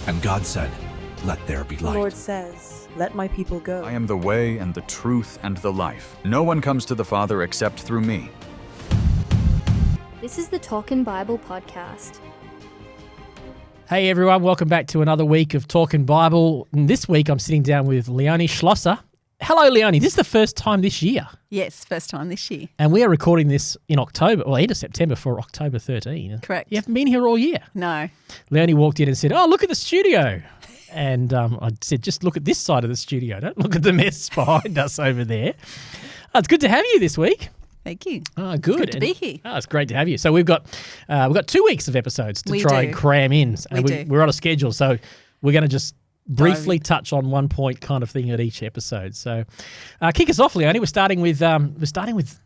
And God said, "Let there be The light." Lord says, "Let my people go." I am the way and the truth and the life. No one comes to the Father except through me. This is the Talkin' Bible podcast. Hey everyone, welcome back to another week of Talkin' Bible. And this week I'm sitting down with Leonie Schlosser. Hello Leonie, this is the first time this year. Yes, first time this year. And we are recording this in October, well, end of September for October 13. Correct. You haven't been here all year. No. Leonie walked in and said, "Oh, look at the studio." And I said, "Just look at this side of the studio. Don't look at the mess behind us over there." It's good to have you this week. Thank you. Oh, good. It's good to be here. Oh, it's great to have you. So we've got 2 weeks of episodes to try and cram in. And we're on a schedule, so we're going to just briefly touch on one point kind of thing at each episode. So kick us off, Leonie. We're starting with a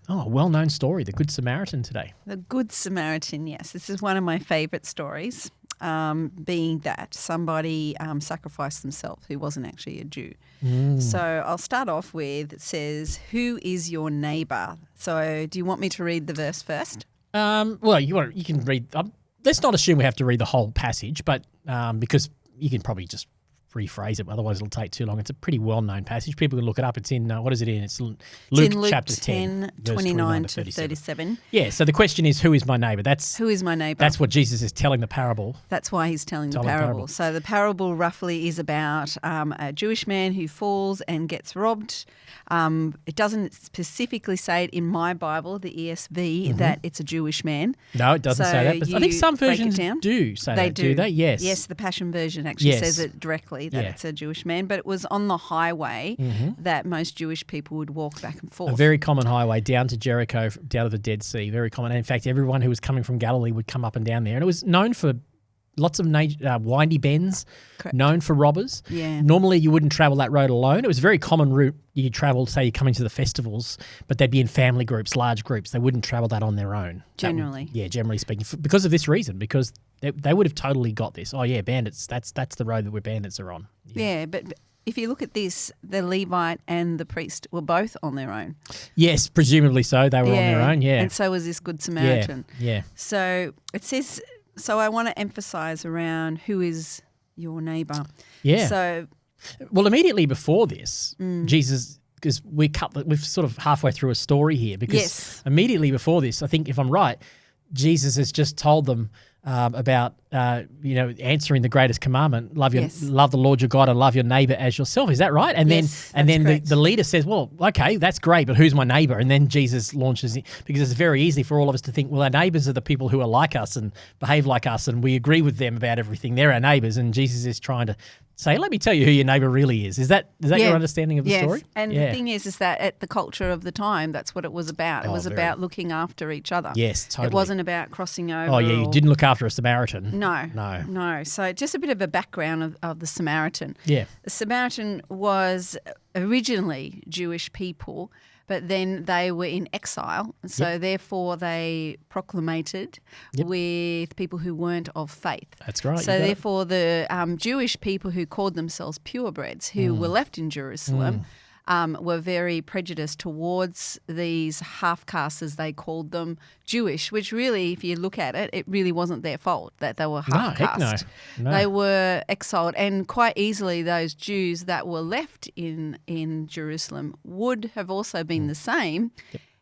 well-known story, the Good Samaritan today. The Good Samaritan, yes. This is one of my favourite stories, being that somebody sacrificed themselves who wasn't actually a Jew. So I'll start off with, it says, "Who is your neighbour?" So do you want me to read the verse first? Well, you can read. Let's not assume we have to read the whole passage, but because you can probably just rephrase it, otherwise it'll take too long. It's a pretty well-known passage. People can look it up. It's in, what is it in? It's Luke chapter 10, 29 to 37. Yeah, so the question is, who is my neighbour? Who is my neighbour? That's what Jesus is telling the parable. That's why he's telling the parable. So the parable roughly is about a Jewish man who falls and gets robbed. It doesn't specifically say it in my Bible, the ESV, that it's a Jewish man. No, it doesn't say that. But I think some versions do say that, do they? Yes. Yes, the Passion Version actually says it directly, that it's a Jewish man. But it was on the highway that most Jewish people would walk back and forth. A very common highway down to Jericho, down to the Dead Sea, very common. And in fact, everyone who was coming from Galilee would come up and down there. And it was known for lots of windy bends, Correct. known for robbers. Yeah. Normally you wouldn't travel that road alone. It was a very common route. You travel, say you're coming to the festivals, but they'd be in family groups, large groups. They wouldn't travel that on their own. Generally. Generally speaking. Because of this reason, because they would have totally got this. Oh yeah, bandits, that's the road that bandits are on. Yeah, but if you look at this, the Levite and the priest were both on their own. Yes, presumably so. They were on their own, yeah. And so was this Good Samaritan. Yeah. So it says, so I want to emphasise around who is your neighbour. Yeah. So, well, immediately before this, Jesus, because we're sort of halfway through a story here, because immediately before this, I think if I'm right, Jesus has just told them about answering the greatest commandment: love the Lord your God and love your neighbour as yourself. Is that right? And then the leader says, "Well, okay, that's great, but who's my neighbour?" And then Jesus launches it, because it's very easy for all of us to think, well, our neighbours are the people who are like us and behave like us, and we agree with them about everything. They're our neighbours, and Jesus is trying to say, let me tell you who your neighbour really is. Is that your understanding of the story? And the thing is that at the culture of the time, that's what it was about. It was about looking after each other. Yes, totally. It wasn't about crossing over. Oh, yeah, you didn't look after a Samaritan. No. So just a bit of a background of the Samaritan. Yeah. The Samaritan was originally Jewish people, but then they were in exile, so therefore they proclamated with people who weren't of faith. That's right. So therefore the Jewish people who called themselves purebreds, who were left in Jerusalem, were very prejudiced towards these half-castes, as they called them, Jewish, which really, if you look at it, it really wasn't their fault that they were half-caste. No. They were exiled, and quite easily those Jews that were left in Jerusalem would have also been the same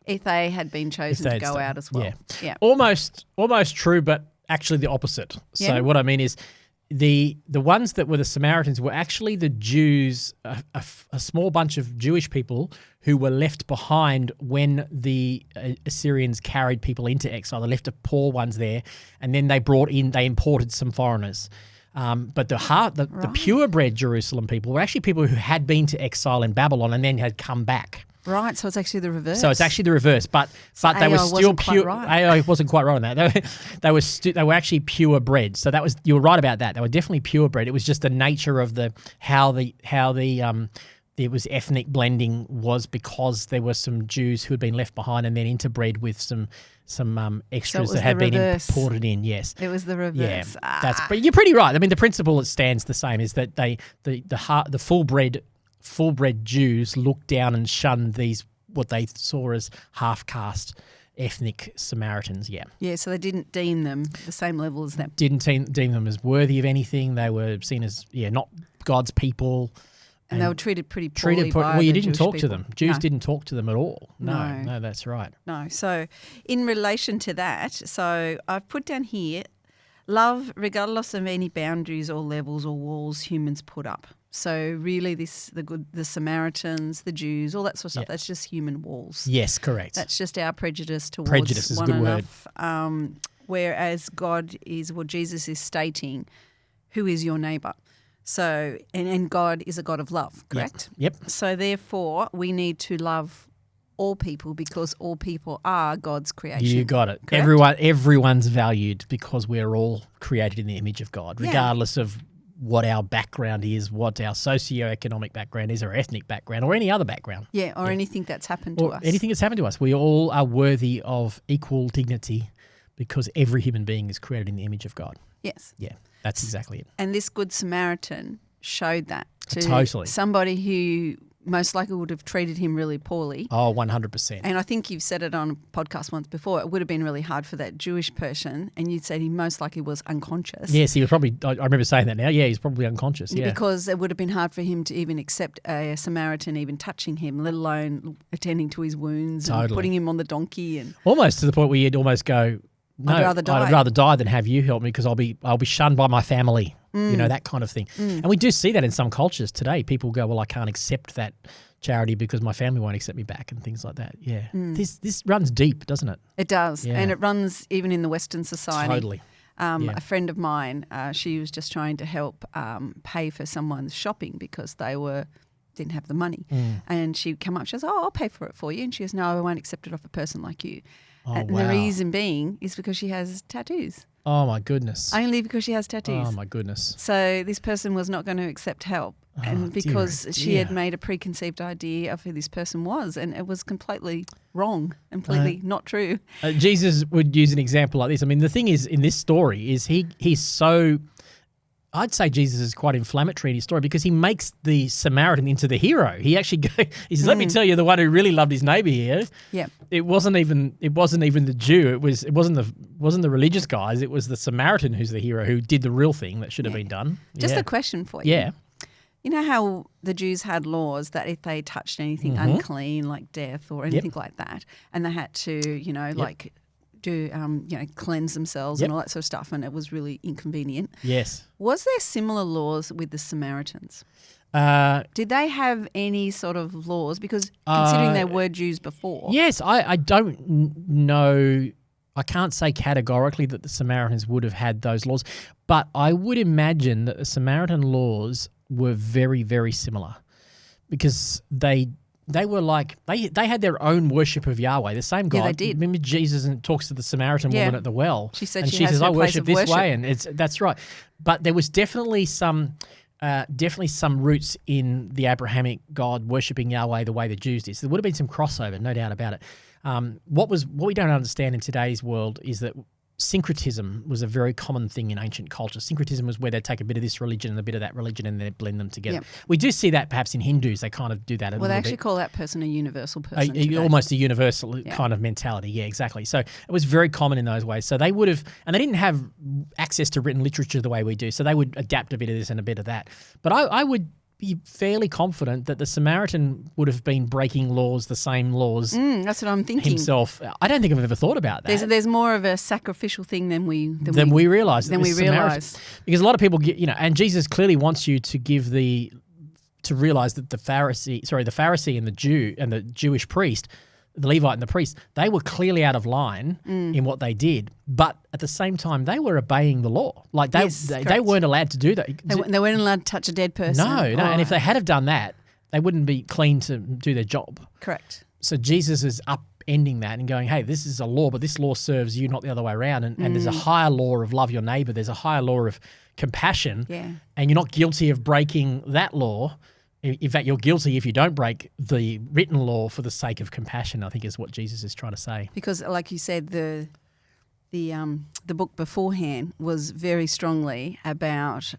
if they had been chosen to go out as well. Yeah. Almost true, but actually the opposite. So what I mean is, the ones that were the Samaritans were actually the Jews, a small bunch of Jewish people who were left behind when the Assyrians carried people into exile. They left the poor ones there, and then they imported some foreigners. But the purebred Jerusalem people were actually people who had been to exile in Babylon and then had come back. Right, so it's actually the reverse. But they were still pure. AI wasn't quite right on that. They were actually purebred. So you were right about that. They were definitely purebred. It was just the nature of how there was ethnic blending, was because there were some Jews who had been left behind and then interbred with some extras that had been imported in. Yes, it was the reverse. Yeah, but you're pretty right. I mean, the principle that stands the same is that the full-bred Jews looked down and shunned these, what they saw as half-caste ethnic Samaritans, yeah. Yeah, so they didn't deem them the same level as them. Didn't deem them as worthy of anything. They were seen as, not God's people. And they were treated pretty poorly by well, you the didn't Jewish talk people. to them. Jews No. didn't talk to them at all. No. No, that's right. No. So in relation to that, so I've put down here, love regardless of any boundaries or levels or walls humans put up. So really the Samaritans, the Jews, all that sort of stuff, that's just human walls. Yes, correct. That's just our prejudice towards Prejudice is a one good word. another. Whereas Jesus is stating, who is your neighbour? So, and God is a God of love, correct? Yep. So therefore, we need to love all people because all people are God's creation. You got it. Correct? Everyone's valued because we're all created in the image of God, Yeah. regardless of what our background is, what our socioeconomic background is, or ethnic background, or any other background. Yeah, or anything that's happened to us. Anything that's happened to us. We all are worthy of equal dignity because every human being is created in the image of God. Yes. Yeah, that's exactly it. And this Good Samaritan showed that to Totally. somebody who most likely would have treated him really poorly. Oh, 100%. And I think you've said it on a podcast once before, it would have been really hard for that Jewish person, and you'd said he most likely was unconscious. Yes, he was probably, I remember saying that now, he's probably unconscious, yeah. Because it would have been hard for him to even accept a Samaritan even touching him, let alone attending to his wounds and putting him on the donkey. And almost to the point where you'd almost go, no, I'd rather die than have you help me because I'll be shunned by my family, that kind of thing. And we do see that in some cultures today. People go, well, I can't accept that charity because my family won't accept me back and things like that. Yeah. This runs deep, doesn't it? It does. Yeah. And it runs even in the Western society. Totally. A friend of mine, she was just trying to help pay for someone's shopping because they didn't have the money. And she'd come up, she goes, I'll pay for it for you. And she goes, no, I won't accept it off a person like you. And the reason being is because she has tattoos. Oh, my goodness. Only because she has tattoos. Oh, my goodness. So this person was not going to accept help. And because she had made a preconceived idea of who this person was, and it was completely wrong, completely not true. Jesus would use an example like this. I mean, the thing is, in this story, is he's so... I'd say Jesus is quite inflammatory in his story because he makes the Samaritan into the hero. He actually he says, "Let me tell you, the one who really loved his neighbor here. Yeah, it wasn't even the Jew. It wasn't the religious guys. It was the Samaritan who's the hero who did the real thing that should have been done." Just a question for you. Yeah. You know how the Jews had laws that if they touched anything unclean, like death or anything like that, and they had to, like do, cleanse themselves and all that sort of stuff, and it was really inconvenient. Yes. Was there similar laws with the Samaritans? Did they have any sort of laws? Because considering they were Jews before. Yes, I don't know. I can't say categorically that the Samaritans would have had those laws, but I would imagine that the Samaritan laws were very, very similar because they were like they had their own worship of Yahweh, the same God. Yeah, they did. Remember Jesus talks to the Samaritan woman at the well. She said and she has says, her "I place worship of this worship." way," and that's right. But there was definitely some roots in the Abrahamic God worshiping Yahweh the way the Jews did. So there would have been some crossover, no doubt about it. What we don't understand in today's world is that syncretism was a very common thing in ancient culture. Syncretism was where they take a bit of this religion and a bit of that religion and they blend them together. Yep. We do see that perhaps in Hindus. They kind of do that a little bit. Well, they actually call that person a universal person. Almost a universal kind of mentality. Yeah, exactly. So it was very common in those ways. So they would have, and they didn't have access to written literature the way we do. So they would adapt a bit of this and a bit of that. But I would be fairly confident that the Samaritan would have been breaking laws, the same laws. That's what I'm thinking. Himself. I don't think I've ever thought about that. There's more of a sacrificial thing than we realise. Because a lot of people get, and Jesus clearly wants you to realise that the Pharisee and the Jew and the Jewish priest, the Levite and the priest, they were clearly out of line in what they did. But at the same time, they were obeying the law. Like they weren't allowed to do that. They weren't allowed to touch a dead person. No. And if they had have done that, they wouldn't be clean to do their job. Correct. So Jesus is upending that and going, hey, this is a law, but this law serves you, not the other way around. And there's a higher law of love your neighbour. There's a higher law of compassion. Yeah. And you're not guilty of breaking that law. In fact, you're guilty if you don't break the written law for the sake of compassion, I think is what Jesus is trying to say. Because like you said, the book beforehand was very strongly about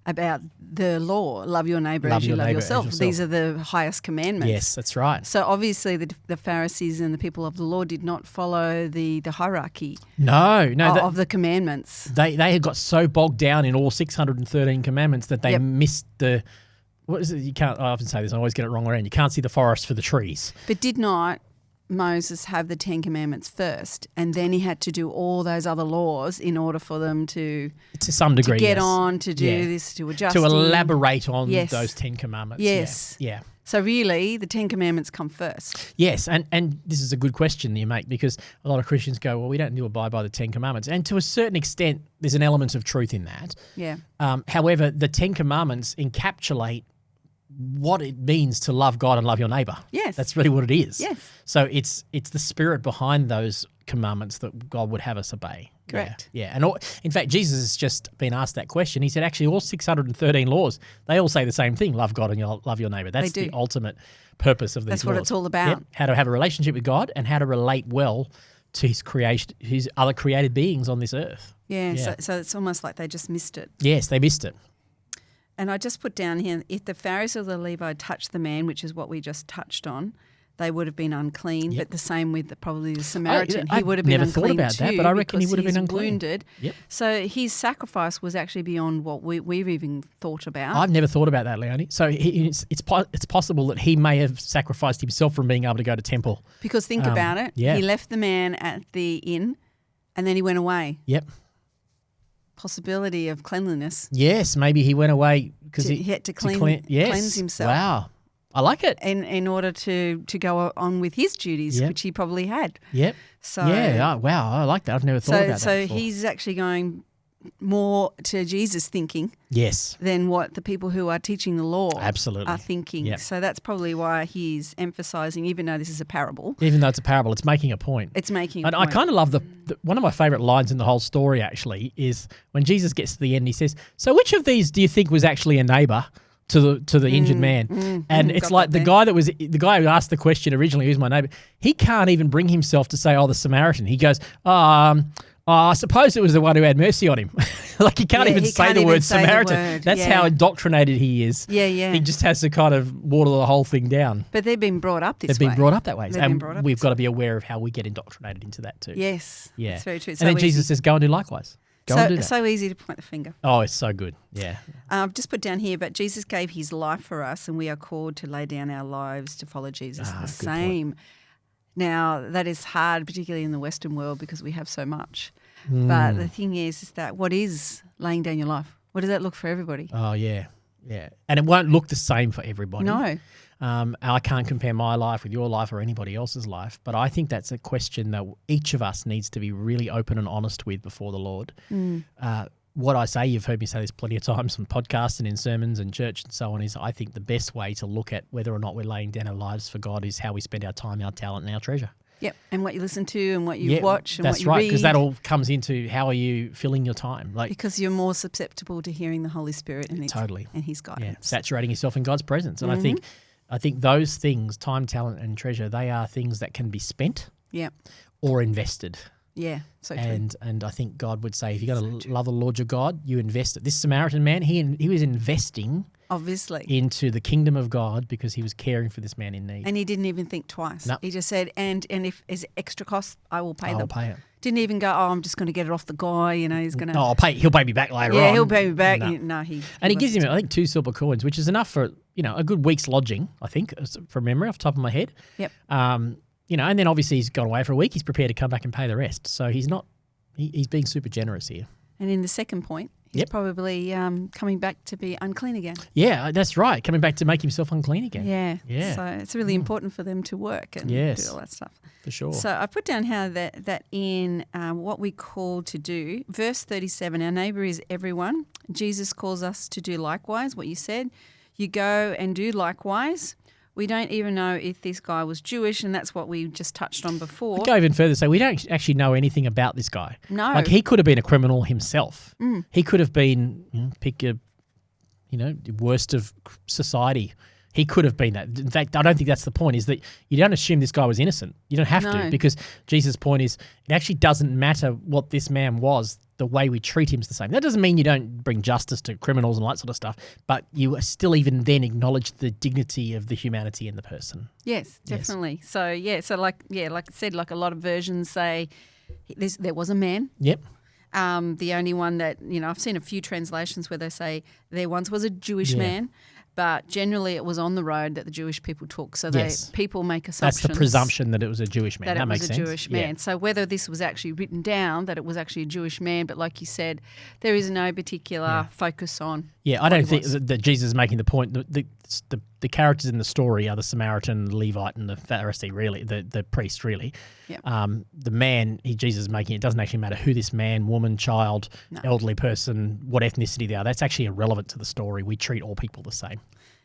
about the law, love your neighbour Love as you your love neighbour as yourself. yourself. These are the highest commandments. Yes, that's right. So obviously the Pharisees and the people of the law did not follow the hierarchy No, of the commandments. they had got so bogged down in all 613 commandments that they missed the. What is it? You can't. I often say this. I always get it wrong around. You can't see the forest for the trees. But did not Moses have the 10 Commandments first, and then he had to do all those other laws in order for them to some degree, to get yes. on, to do this, to adjust, to elaborate on Yes. those 10 commandments. Yes. Yeah. So really, the 10 Commandments come first. Yes, and this is a good question that you make, because a lot of Christians go, well, we don't need to abide by the 10 Commandments. And to a certain extent, there's an element of truth in that. Yeah. However, the 10 Commandments encapsulate what it means to love God and love your neighbour. Yes. That's really what it is. Yes. So it's the spirit behind those commandments that God would have us obey. Correct. Yeah. And in fact, Jesus has just been asked that question. He said, actually, all 613 laws, they all say the same thing: love God and love your neighbour. That's They do. the ultimate purpose of these That's laws. what it's all about. Yep. How to have a relationship with God and how to relate well to his creation, his other created beings on this earth. Yeah. Yeah. So it's almost like they just missed it. Yes, they missed it. And I just put down here, if the Pharisee or the Levite touched the man, which is what we just touched on, they would have been unclean. But the same with probably the Samaritan. He would have been never unclean thought about too, that, but I reckon he because would have been he's unclean. wounded. Yep. So his sacrifice was actually beyond what we've even thought about. I've never thought about that, Leonie. So it's possible that he may have sacrificed himself from being able to go to temple. Because think about it. yeah. He left the man at the inn and then he went away. Yep. Possibility of cleanliness. Yes, maybe he went away because He had to cleanse himself. Wow, I like it. In order to go on with his duties, which he probably had. Yep. So yeah. Wow, I like that. I've never thought about that So before. he's actually going more to Jesus' thinking Yes. than what the people who are teaching the law Absolutely. are thinking. Yep. So that's probably why he's emphasising, even though this is a parable, Even though it's a parable, it's making a point. it's making a And point. I kind of love the one of my favourite lines in the whole story, actually, is when Jesus gets to the end, he says, so which of these do you think was actually a neighbour to the injured man? And it's got like that the guy who asked the question originally, who's my neighbour, he can't even bring himself to say, oh, the Samaritan. He goes, I suppose it was the one who had mercy on him. Like he can't even say the word Samaritan. That's how indoctrinated he is. Yeah, yeah. He just has to kind of water the whole thing down. But they've been brought up this They've way. been brought up that way. They've been And brought up we've this got to be aware of how we get indoctrinated into that too. Yes. Yeah. That's very true. And So then Jesus easy. says, go and do likewise. Go and do that. So easy to point the finger. Oh, it's so good. Yeah. I've just put down here, but Jesus gave his life for us, and we are called to lay down our lives to follow Jesus. The good same. Now, that is hard, particularly in the Western world, because we have so much. But the thing is that what is laying down your life? What does that look for everybody? Oh, yeah. Yeah. And it won't look the same for everybody. No. I can't compare my life with your life or anybody else's life, but I think that's a question that each of us needs to be really open and honest with before the Lord. What I say, you've heard me say this plenty of times on podcasts and in sermons and church and so on, is I think the best way to look at whether or not we're laying down our lives for God is how we spend our time, our talent, and our treasure. Yep. And what you listen to and what you watch and what you That's right, read. because that all comes into how are you filling your time. Like Because you're more susceptible to hearing the Holy Spirit and Totally. and his guidance. Yeah, saturating yourself in God's presence. And I think those things, time, talent, and treasure, they are things that can be spent Yep. or invested. Yeah. So true. And I think God would say, if you're going to love the Lord your God, you invest it. This Samaritan man, he was investing Obviously. into the kingdom of God because he was caring for this man in need. And he didn't even think twice. No. He just said, and if there's extra costs, I will pay I'll them. pay it. Didn't even go, I'm just going to get it off the guy, he's going to. Oh, he'll pay me back later on. Yeah, he'll pay me back. No. No, He gives him, I think, 2 silver coins, which is enough for, a good week's lodging, I think, from memory off the top of my head. Yep. And then obviously he's gone away for a week. He's prepared to come back and pay the rest. So he's not, he's being super generous here. And in the second point, he's probably coming back to be unclean again. Yeah, that's right. Coming back to make himself unclean again. Yeah. Yeah. So it's really important for them to work and do all that stuff. For sure. So I put down how that in what we call to do. Verse 37, our neighbour is everyone. Jesus calls us to do likewise, what you said. You go and do likewise. We don't even know if this guy was Jewish, and that's what we just touched on before. I'd go even further. So we don't actually know anything about this guy. No. Like he could have been a criminal himself. He could have been, pick a, worst of society, He could have been that. In fact, I don't think that's the point, is that you don't assume this guy was innocent. You don't have to, because Jesus' point is it actually doesn't matter what this man was. The way we treat him is the same. That doesn't mean you don't bring justice to criminals and all that sort of stuff, but you still even then acknowledge the dignity of the humanity in the person. Yes, definitely. Yes. So like I said, like a lot of versions say there was a man. Yep. The only one that, I've seen a few translations where they say there once was a Jewish man, but generally it was on the road that the Jewish people took. So people make assumptions. That's the presumption that it was a Jewish man. That makes sense. That it was a Jewish man. So whether this was actually written down that it was actually a Jewish man, but like you said, there is no particular focus on. Yeah, I don't think that Jesus is making the point. The characters in the story are the Samaritan, the Levite, and the Pharisee, really, the priest, really. Yep. The man, Jesus is making, it doesn't actually matter who this man, woman, child, elderly person, what ethnicity they are. That's actually irrelevant to the story. We treat all people the same.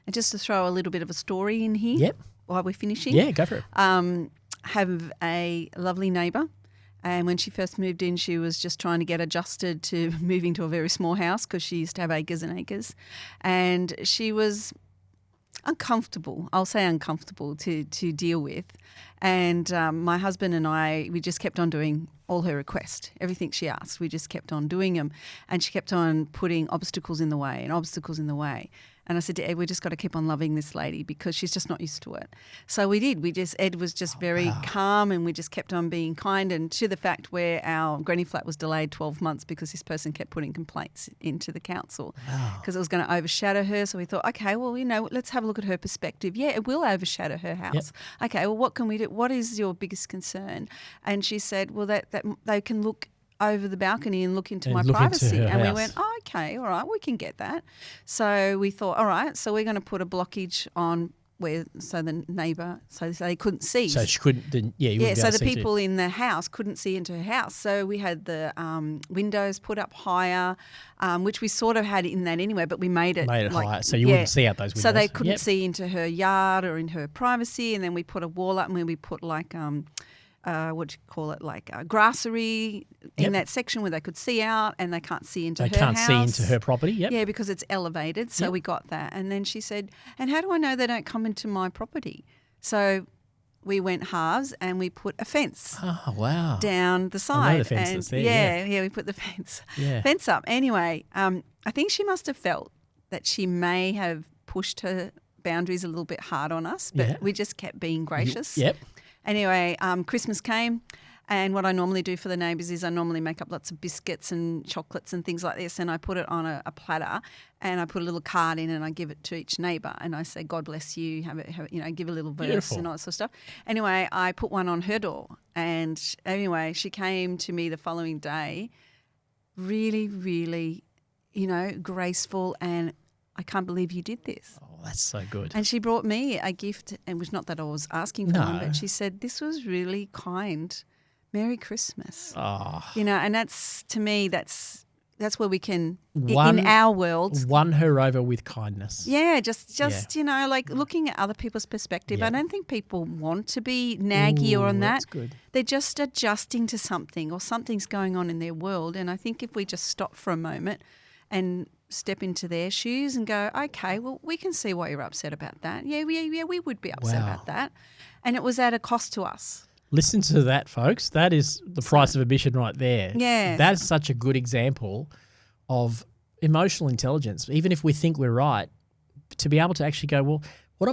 And just to throw a little bit of a story in here while we're finishing. Yeah, go for it. Have a lovely neighbour. And when she first moved in, she was just trying to get adjusted to moving to a very small house because she used to have acres and acres. And she was uncomfortable, I'll say uncomfortable to deal with. And my husband and I, we just kept on doing all her requests, everything she asked. We just kept on doing them. And she kept on putting obstacles in the way and obstacles in the way. And I said to Ed, we just got to keep on loving this lady because she's just not used to it. So we did. Ed was just very calm, and we just kept on being kind, and to the fact where our granny flat was delayed 12 months because this person kept putting complaints into the council because it was going to overshadow her. So we thought, okay, well, let's have a look at her perspective. Yeah, it will overshadow her house. Yep. Okay, well, what can we do? What is your biggest concern? And she said, well, that they can look over the balcony and look into my privacy. And we went, oh, okay, all right, we can get that. So we thought, all right, so we're going to put a blockage on so the neighbour, so they couldn't see. So she couldn't, so the people in the house couldn't see into her house. So we had the windows put up higher, which we sort of had in that anyway, but we made it higher, so you wouldn't see out those windows. So they couldn't see into her yard or in her privacy, and then we put a wall up, and then we put like grassery in that section where they could see out and they can't see into her house. They can't see into her property, Yeah, because it's elevated, so we got that. And then she said, and how do I know they don't come into my property? So we went halves and we put a fence down the side. I know the fence that's there, yeah, we put the fence up. Anyway, I think she must have felt that she may have pushed her boundaries a little bit hard on us, but we just kept being gracious. Yep. Anyway, Christmas came, and what I normally do for the neighbours is I normally make up lots of biscuits and chocolates and things like this, and I put it on a platter, and I put a little card in, and I give it to each neighbour, and I say, God bless you, give a little verse and all that sort of stuff. Anyway, I put one on her door, and anyway, she came to me the following day, really, really, graceful, and I can't believe you did this. Oh, that's so good. And she brought me a gift, and it was not that I was asking for one, but she said, this was really kind. Merry Christmas. Oh. And that's, to me, that's where we can, in our world. Won her over with kindness. Yeah, just looking at other people's perspective. I don't think people want to be naggy or on that. That's good. They're just adjusting to something, or something's going on in their world. And I think if we just stop for a moment and step into their shoes and go, okay, well, we can see why you're upset about that. Yeah, we would be upset about that. And it was at a cost to us. Listen to that, folks. That is the price of admission right there. Yeah. That's such a good example of emotional intelligence. Even if we think we're right, to be able to actually go, well,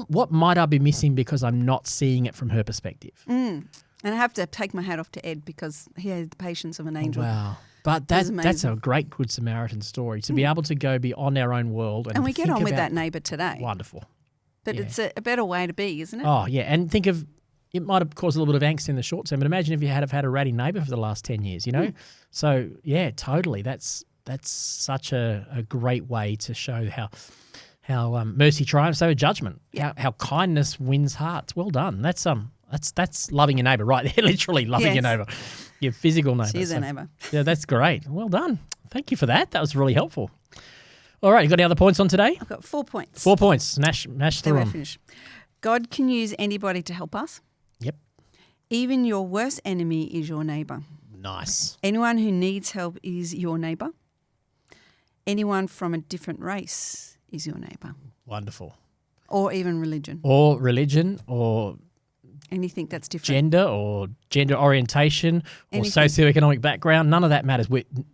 what might I be missing because I'm not seeing it from her perspective? And I have to take my hat off to Ed because he has the patience of an angel. Wow. But that's a great Good Samaritan story, to be able to go beyond our own world. And we get on with that neighbour today. Wonderful. But it's a better way to be, isn't it? Oh, yeah. And think of, it might have caused a little bit of angst in the short term, but imagine if you had a ratty neighbour for the last 10 years, So, yeah, totally. That's such a great way to show how mercy triumphs over judgment, how kindness wins hearts. Well done. That's loving your neighbour right there, literally loving your neighbour, your physical neighbour. She's a neighbour. Yeah, that's great. Well done. Thank you for that. That was really helpful. All right, you got any other points on today? I've got 4 points. 4 points. Smash through them. Finish. God can use anybody to help us. Yep. Even your worst enemy is your neighbour. Nice. Anyone who needs help is your neighbour. Anyone from a different race is your neighbour. Wonderful. Or even religion. Or religion, or anything that's different. Gender, or gender orientation, or Anything. socioeconomic background. None of that matters.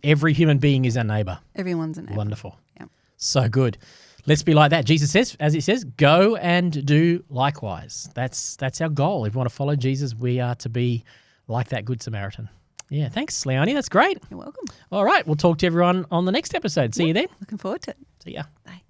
Every human being is a neighbour. Everyone's a neighbour. Wonderful. Yeah. So good. Let's be like that. Jesus says, as it says, go and do likewise. That's our goal. If we want to follow Jesus, we are to be like that Good Samaritan. Yeah, thanks, Leonie. That's great. You're welcome. All right, we'll talk to everyone on the next episode. See you then. Looking forward to it. See ya. Bye.